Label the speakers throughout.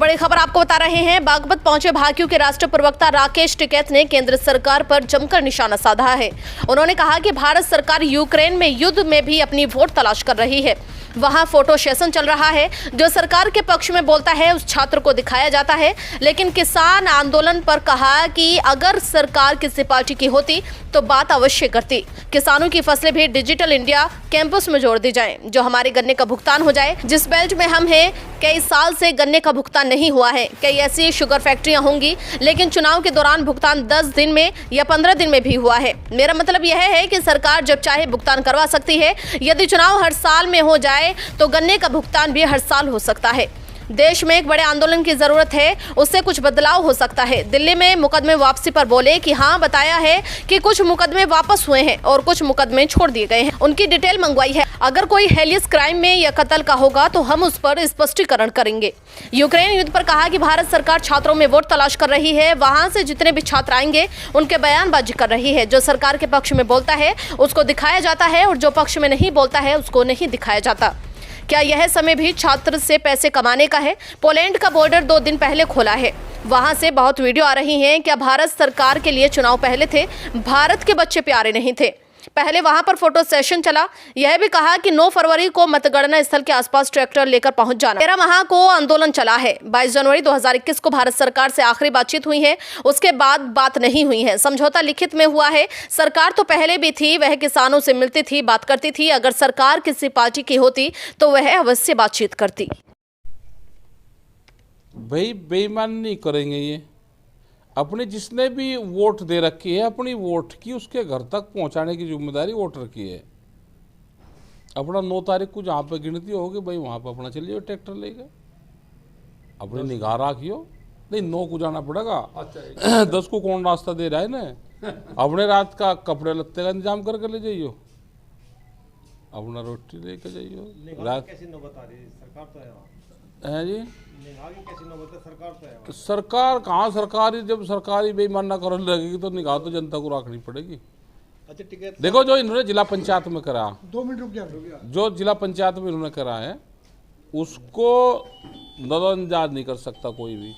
Speaker 1: बड़ी खबर आपको बता रहे हैं। बागपत पहुंचे भाकियू के राष्ट्रीय प्रवक्ता राकेश टिकैत ने केंद्र सरकार पर जमकर निशाना साधा है। उन्होंने कहा कि भारत सरकार यूक्रेन में युद्ध में भी अपनी वोट तलाश कर रही है। वहां फोटो सेशन चल रहा है। जो सरकार के पक्ष में बोलता है उस छात्र को दिखाया जाता है। लेकिन किसान आंदोलन पर कहा कि अगर सरकार किसी पार्टी की होती तो बात अवश्य करती। किसानों की फसलें भी डिजिटल इंडिया कैंपस में जोड़ दी जाएं, जो हमारे गन्ने का भुगतान हो जाए। जिस बेल्ट में हम हैं कई साल से गन्ने का भुगतान नहीं हुआ है। कई ऐसी शुगर फैक्ट्रियां होंगी, लेकिन चुनाव के दौरान भुगतान 10 दिन में या 15 दिन में भी हुआ है। मेरा मतलब यह है कि सरकार जब चाहे भुगतान करवा सकती है। यदि चुनाव हर साल में हो जाए तो गन्ने का भुगतान भी हर साल हो सकता है। देश में एक बड़े आंदोलन की जरूरत है, उससे कुछ बदलाव हो सकता है। दिल्ली में मुकदमे वापसी पर बोले कि हाँ, बताया है कि कुछ मुकदमे वापस हुए हैं और कुछ मुकदमे छोड़ दिए गए हैं। उनकी डिटेल मंगवाई है। अगर कोई हेलियस क्राइम में या कत्ल का होगा तो हम उस पर स्पष्टीकरण करेंगे। यूक्रेन युद्ध पर कहा कि भारत सरकार छात्रों में वोट तलाश कर रही है। वहां से जितने भी छात्र आएंगे उनके बयानबाजी कर रही है। जो सरकार के पक्ष में बोलता है उसको दिखाया जाता है और जो पक्ष में नहीं बोलता है उसको नहीं दिखाया जाता। क्या यह समय भी छात्र से पैसे कमाने का है? पोलैंड का बॉर्डर 2 दिन पहले खोला है। वहां से बहुत वीडियो आ रही हैं। क्या भारत सरकार के लिए चुनाव पहले थे? भारत के बच्चे प्यारे नहीं थे? पहले वहां पर फोटो सेशन चला। यह भी कहा कि 9 फरवरी को मतगणना स्थल के आसपास ट्रैक्टर लेकर पहुंच जाना। 13 माह को आंदोलन चला है। 22 जनवरी 2021 को भारत सरकार से आखिरी बातचीत हुई है। उसके बाद बात नहीं हुई है। समझौता लिखित में हुआ है। सरकार तो पहले भी थी, वह किसानों से मिलती थी, बात करती थी। अगर सरकार किसी पार्टी की होती तो वह अवश्य बातचीत करती।
Speaker 2: भाई बेईमान नहीं करेंगे ये। अपने जिसने भी वोट दे रखी है, अपनी वोट की उसके घर तक पहुंचाने की जिम्मेदारी वोटर की है। अपना 9 तारीख को जहाँ पे गिनती होगी भाई वहाँ पे अपना चलिए ट्रैक्टर लेके अपनी निगाह रखियो। नहीं 9 को जाना पड़ेगा। 10 को कौन रास्ता दे रहा है ना। अपने रात का कपड़े लत्ते का इंतजाम करके ले जाइयो, अपना रोटी लेके जाइयो। रात कैसी नौबत आ रही है? सरकार तो है जी। सरकार कहाँ सरकारी, जब सरकारी बेईमान ना करने लगेगी तो निगाह तो जनता को रखनी पड़ेगी। अच्छा ठीक है। देखो जो इन्होंने जिला पंचायत में करा, 2 मिनट रुक जा, जो जिला पंचायत में इन्होंने करा है उसको नजरअंदाज नहीं कर सकता कोई भी।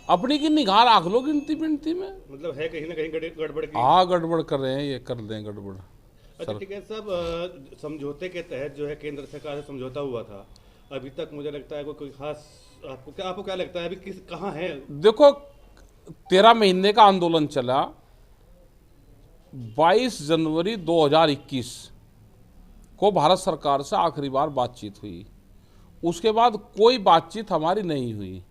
Speaker 2: अपनी की निगाह रख लो गिनती पिनती में। मतलब है कहीं ना कहीं गड़बड़। हाँ गड़बड़ कर रहे हैं, ये कर दें गड़बड़।
Speaker 3: अच्छा ठीक है साहब, समझौते के तहत जो है केंद्र सरकार से समझौता हुआ था, अभी तक मुझे लगता है कोई खास आपको क्या लगता है अभी कहाँ है?
Speaker 2: देखो 13 महीने का आंदोलन चला। 22 जनवरी 2021 को भारत सरकार से आखिरी बार बातचीत हुई। उसके बाद कोई बातचीत हमारी नहीं हुई।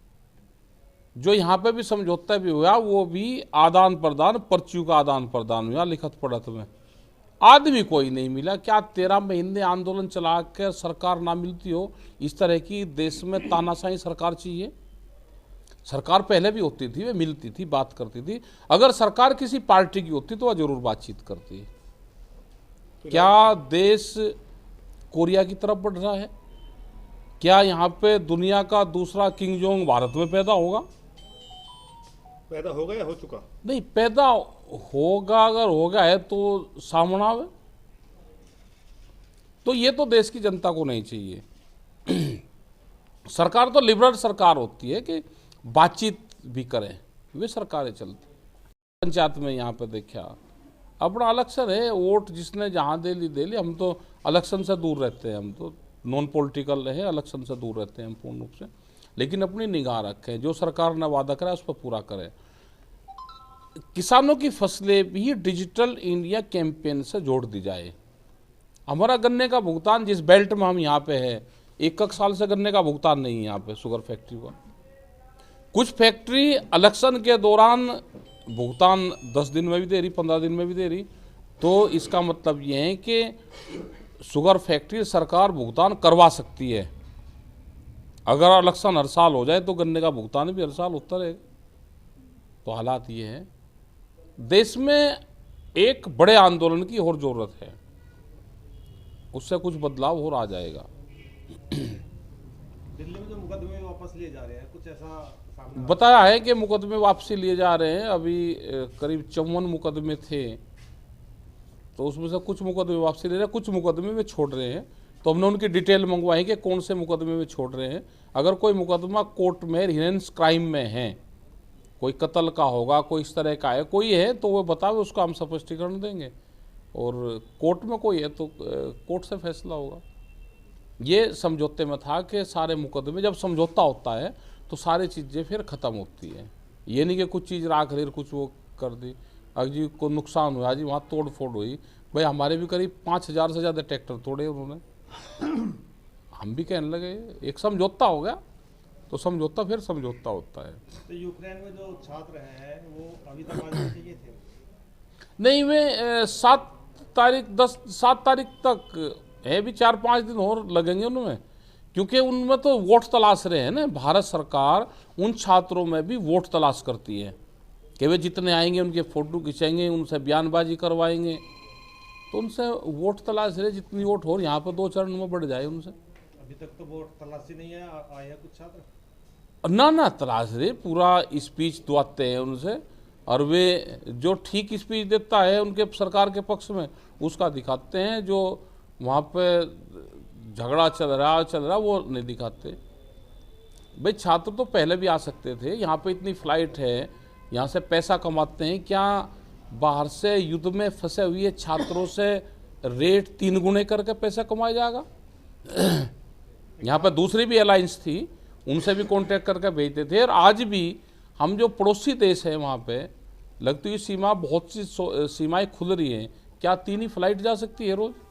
Speaker 2: जो यहाँ पे भी समझौता भी हुआ वो भी आदान प्रदान, पर्चियों का आदान प्रदान हुआ लिखत पढ़त में। आदमी कोई नहीं मिला। क्या 13 महीने आंदोलन चला कर सरकार ना मिलती हो? इस तरह की देश में तानाशाही सरकार चाहिए? सरकार पहले भी होती थी, वे मिलती थी, बात करती थी। अगर सरकार किसी पार्टी की होती तो वह जरूर बातचीत करती। क्या देश कोरिया की तरफ बढ़ रहा है? क्या यहाँ पे दुनिया का दूसरा किंग जोंग भारत में पैदा होगा?
Speaker 3: पैदा होगा या हो चुका?
Speaker 2: नहीं, पैदा होगा। अगर होगा है तो सामना आवे। तो ये तो देश की जनता को नहीं चाहिए। सरकार तो लिबरल सरकार होती है कि बातचीत भी करें, वे सरकारें चलती। पंचायत में यहाँ पे देखा अपना इलेक्शन है, वोट जिसने जहाँ दे ली। हम तो इलेक्शन से दूर रहते हैं, हम तो नॉन पॉलिटिकल रहे, इलेक्शन से दूर रहते हैं हम पूर्ण रूप से। लेकिन अपनी निगाह रखें, जो सरकार ने वादा करा उस पर पूरा करें। किसानों की फसलें भी डिजिटल इंडिया कैंपेन से जोड़ दी जाए। हमारा गन्ने का भुगतान जिस बेल्ट में हम यहाँ पे है, 1 साल से गन्ने का भुगतान नहीं है यहाँ पे शुगर फैक्ट्री का। कुछ फैक्ट्री इलेक्शन के दौरान भुगतान 10 दिन में भी दे रही, 15 दिन में भी दे रही। तो इसका मतलब ये है कि शुगर फैक्ट्री सरकार भुगतान करवा सकती है। अगर इलेक्शन हर साल हो जाए तो गन्ने का भुगतान भी हर साल होता रहेगा। तो हालात ये है, देश में एक बड़े आंदोलन की और जरूरत है, उससे कुछ बदलाव हो रहा जाएगा।
Speaker 3: दिल्ली में जो मुकदमे वापस लिए जा रहे हैं, कुछ ऐसा सामने
Speaker 2: बताया है कि मुकदमे वापसी लिए जा रहे हैं। अभी करीब 54 मुकदमे थे, तो उसमें से कुछ मुकदमे वापसी ले रहे हैं, कुछ मुकदमे में छोड़ रहे हैं। तो हमने उनकी डिटेल मंगवाई कि कौन से मुकदमे में छोड़ रहे हैं। अगर कोई मुकदमा कोर्ट में हिरेंस क्राइम में है, कोई कत्ल का होगा, कोई इस तरह का है, कोई है तो वो बतावे, उसका हम स्पष्टीकरण देंगे। और कोर्ट में कोई है तो कोर्ट से फैसला होगा। ये समझौते में था कि सारे मुकदमे, जब समझौता होता है तो सारी चीज़ें फिर ख़त्म होती है। ये नहीं कि कुछ चीज़ राख ले कुछ वो कर दी। अगर जी को नुकसान हुआ, जी वहाँ तोड़ फोड़ हुई, भाई हमारे भी करीब 5,000 से ज़्यादा ट्रैक्टर तोड़े उन्होंने। हम भी कहने लगे एक समझौता हो गया तो समझौता फिर समझौता होता है।
Speaker 4: तो यूक्रेन में जो छात्र हैं वो अभी तक आने चाहिए थे?
Speaker 2: नहीं, वे 7 तारीख तक है, भी 4-5 दिन और लगेंगे उनमें, क्योंकि उनमें तो वोट तलाश रहे हैं ना। भारत सरकार उन छात्रों में भी वोट तलाश करती है कि वे जितने आएंगे उनके फ़ोटो खिंचाएंगे, उनसे बयानबाजी करवाएंगे, तो उनसे वोट तलाश रहे। जितनी वोट हो यहाँ पर 2 चरण में बढ़ जाए उनसे।
Speaker 4: अभी तक तो वोट तलाशी नहीं है, आए हैं कुछ छात्र?
Speaker 2: ना तलाश रहे, पूरा स्पीच दुआते हैं उनसे, और वे जो ठीक स्पीच देता है उनके सरकार के पक्ष में उसका दिखाते हैं। जो वहाँ पे झगड़ा चल रहा वो नहीं दिखाते। भाई छात्र तो पहले भी आ सकते थे, यहाँ पे इतनी फ्लाइट है, यहाँ से पैसा कमाते हैं। क्या बाहर से युद्ध में फंसे हुए छात्रों से रेट 3 गुने करके पैसा कमाया जाएगा? यहाँ पर दूसरी भी एयरलाइंस थी, उनसे भी कांटेक्ट करके भेजते थे। और आज भी हम जो पड़ोसी देश है वहाँ पे लगती हुई सीमा, बहुत सी सीमाएं खुल रही हैं। क्या 3 ही फ्लाइट जा सकती है रोज़?